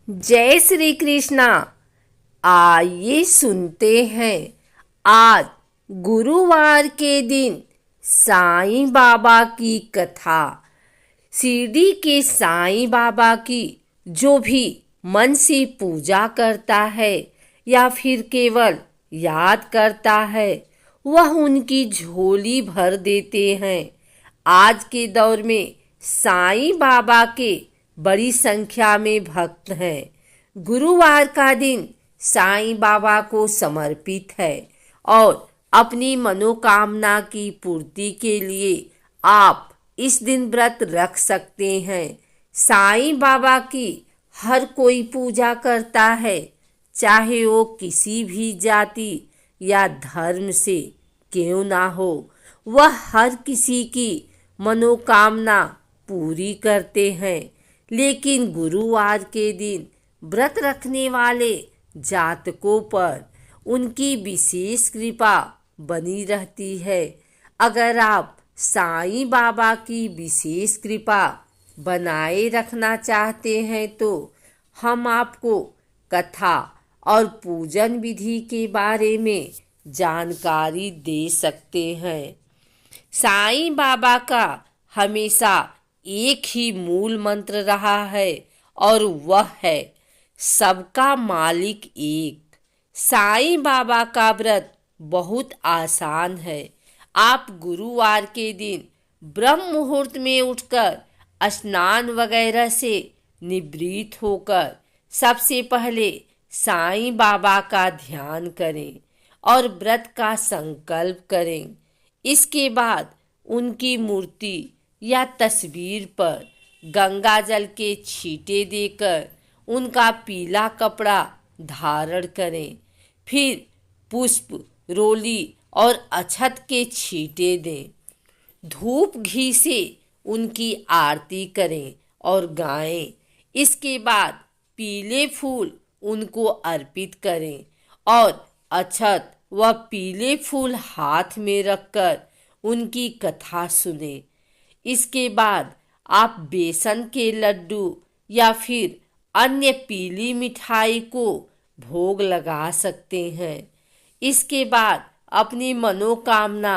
जय श्री कृष्णा। आइए सुनते हैं आज गुरुवार के दिन साईं बाबा की कथा। शिरडी के साईं बाबा की जो भी मन से पूजा करता है या फिर केवल याद करता है, वह उनकी झोली भर देते हैं। आज के दौर में साईं बाबा के बड़ी संख्या में भक्त हैं। गुरुवार का दिन साईं बाबा को समर्पित है और अपनी मनोकामना की पूर्ति के लिए आप इस दिन व्रत रख सकते हैं। साईं बाबा की हर कोई पूजा करता है, चाहे वो किसी भी जाति या धर्म से क्यों ना हो। वह हर किसी की मनोकामना पूरी करते हैं। लेकिन गुरुवार के दिन व्रत रखने वाले जातकों पर उनकी विशेष कृपा बनी रहती है। अगर आप साईं बाबा की विशेष कृपा बनाए रखना चाहते हैं तो हम आपको कथा और पूजन विधि के बारे में जानकारी दे सकते हैं। साईं बाबा का हमेशा एक ही मूल मंत्र रहा है और वह है सबका मालिक एक। साईं बाबा का व्रत बहुत आसान है। आप गुरुवार के दिन ब्रह्म मुहूर्त में उठकर स्नान वगैरह से निवृत्त होकर सबसे पहले साईं बाबा का ध्यान करें और व्रत का संकल्प करें। इसके बाद उनकी मूर्ति या तस्वीर पर गंगा जल के छींटे देकर उनका पीला कपड़ा धारण करें। फिर पुष्प, रोली और अक्षत के छींटे दें। धूप घी से उनकी आरती करें और गाएं। इसके बाद पीले फूल उनको अर्पित करें और अक्षत व पीले फूल हाथ में रखकर उनकी कथा सुने। इसके बाद आप बेसन के लड्डू या फिर अन्य पीली मिठाई को भोग लगा सकते हैं। इसके बाद अपनी मनोकामना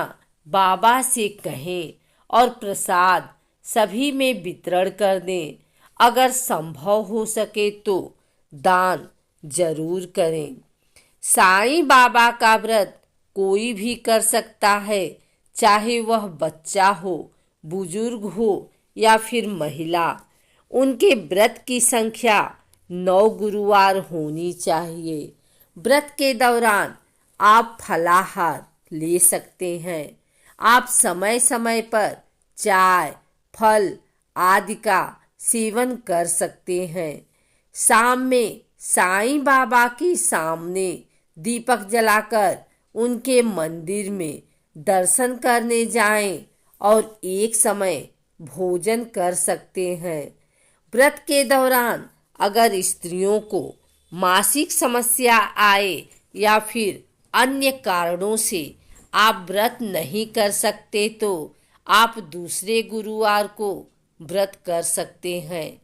बाबा से कहें और प्रसाद सभी में वितरण कर दें। अगर संभव हो सके तो दान जरूर करें। साईं बाबा का व्रत कोई भी कर सकता है, चाहे वह बच्चा हो, बुजुर्ग हो या फिर महिला। उनके व्रत की संख्या 9 गुरुवार होनी चाहिए। व्रत के दौरान आप फलाहार ले सकते हैं। आप समय समय पर चाय, फल आदि का सेवन कर सकते हैं। शाम में साईं बाबा के सामने दीपक जलाकर उनके मंदिर में दर्शन करने जाएं और एक समय भोजन कर सकते हैं। व्रत के दौरान अगर स्त्रियों को मासिक समस्या आए या फिर अन्य कारणों से आप व्रत नहीं कर सकते तो आप दूसरे गुरुवार को व्रत कर सकते हैं।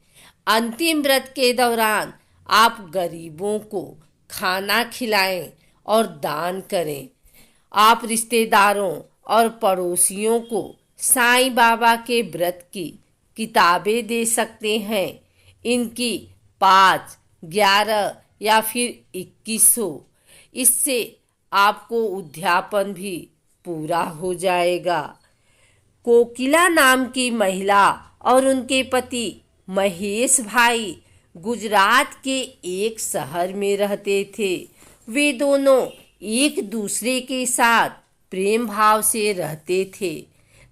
अंतिम व्रत के दौरान आप गरीबों को खाना खिलाएं और दान करें। आप रिश्तेदारों और पड़ोसियों को साईं बाबा के व्रत की किताबें दे सकते हैं। इनकी 5, 11 या फिर 2100, इससे आपको उद्यापन भी पूरा हो जाएगा। कोकिला नाम की महिला और उनके पति महेश भाई गुजरात के एक शहर में रहते थे। वे दोनों एक दूसरे के साथ प्रेम भाव से रहते थे,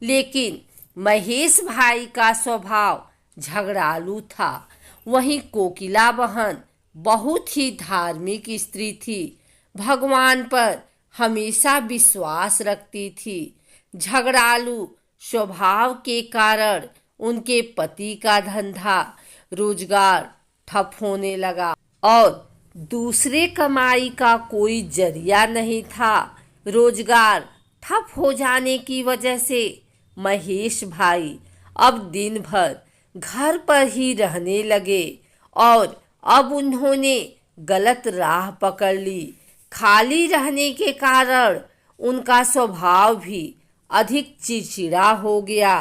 लेकिन महेश भाई का स्वभाव झगड़ालू था। वहीं कोकिला बहन बहुत ही धार्मिक स्त्री थी, भगवान पर हमेशा विश्वास रखती थी। झगड़ालू स्वभाव के कारण उनके पति का धंधा रोजगार ठप होने लगा और दूसरे कमाई का कोई जरिया नहीं था। रोजगार ठप हो जाने की वजह से महेश भाई अब दिन भर घर पर ही रहने लगे और अब उन्होंने गलत राह पकड़ ली। खाली रहने के कारण उनका स्वभाव भी अधिक चिड़चिड़ा हो गया।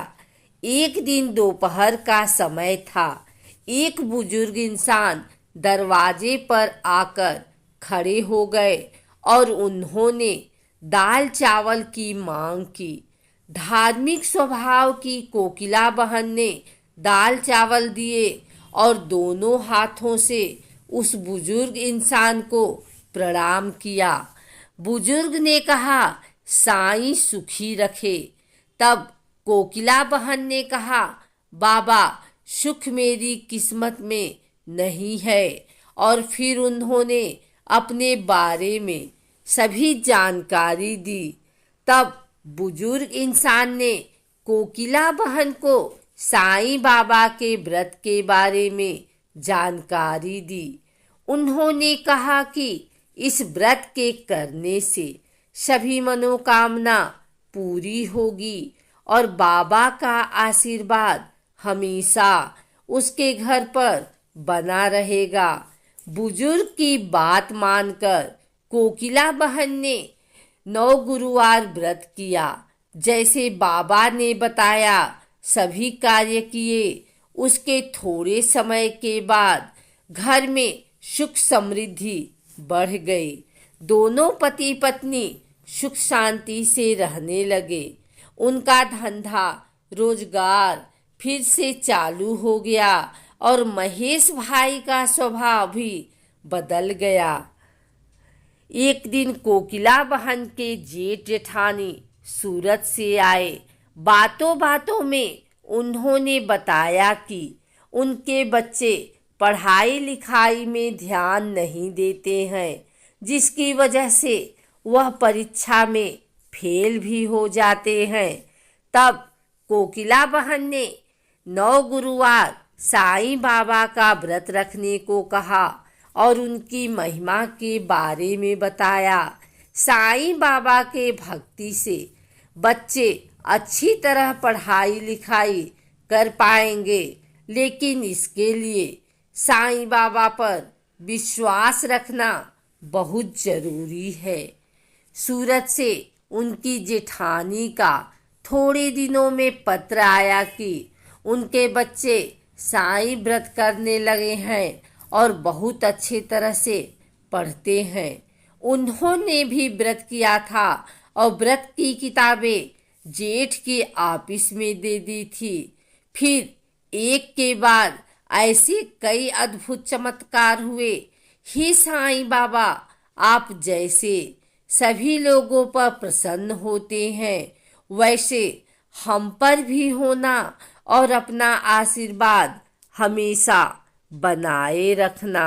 एक दिन दोपहर का समय था। एक बुजुर्ग इंसान दरवाजे पर आकर खड़े हो गए और उन्होंने दाल चावल की मांग की। धार्मिक स्वभाव की कोकिला बहन ने दाल चावल दिए और दोनों हाथों से उस बुजुर्ग इंसान को प्रणाम किया। बुजुर्ग ने कहा, साईं सुखी रखे। तब कोकिला बहन ने कहा, बाबा सुख मेरी किस्मत में नहीं है। और फिर उन्होंने अपने बारे में सभी जानकारी दी। तब बुजुर्ग इंसान ने कोकिला बहन को साईं बाबा के व्रत के बारे में जानकारी दी। उन्होंने कहा कि इस व्रत के करने से सभी मनोकामना पूरी होगी और बाबा का आशीर्वाद हमेशा उसके घर पर बना रहेगा। बुजुर्ग की बात मानकर कोकिला बहन ने 9 गुरुवार व्रत किया। जैसे बाबा ने बताया सभी कार्य किए। उसके थोड़े समय के बाद घर में सुख समृद्धि बढ़ गई। दोनों पति पत्नी सुख शांति से रहने लगे। उनका धंधा रोजगार फिर से चालू हो गया और महेश भाई का स्वभाव भी बदल गया। एक दिन कोकिला बहन के जेठ जेठानी सूरत से आए। बातों बातों में उन्होंने बताया कि उनके बच्चे पढ़ाई लिखाई में ध्यान नहीं देते हैं, जिसकी वजह से वह परीक्षा में फेल भी हो जाते हैं। तब कोकिला बहन ने 9 गुरुवार साईं बाबा का व्रत रखने को कहा और उनकी महिमा के बारे में बताया। साईं बाबा के भक्ति से बच्चे अच्छी तरह पढ़ाई लिखाई कर पाएंगे, लेकिन इसके लिए साईं बाबा पर विश्वास रखना बहुत जरूरी है। सूरत से उनकी जेठानी का थोड़े दिनों में पत्र आया कि उनके बच्चे साईं व्रत करने लगे हैं और बहुत अच्छे तरह से पढ़ते हैं। उन्होंने भी व्रत किया था और व्रत की किताबें जेठ के ऑफिस में दे दी थी। फिर एक के बाद ऐसे कई अद्भुत चमत्कार हुए। हे साईं बाबा, आप जैसे सभी लोगों पर प्रसन्न होते हैं, वैसे हम पर भी होना और अपना आशीर्वाद हमेशा बनाए रखना।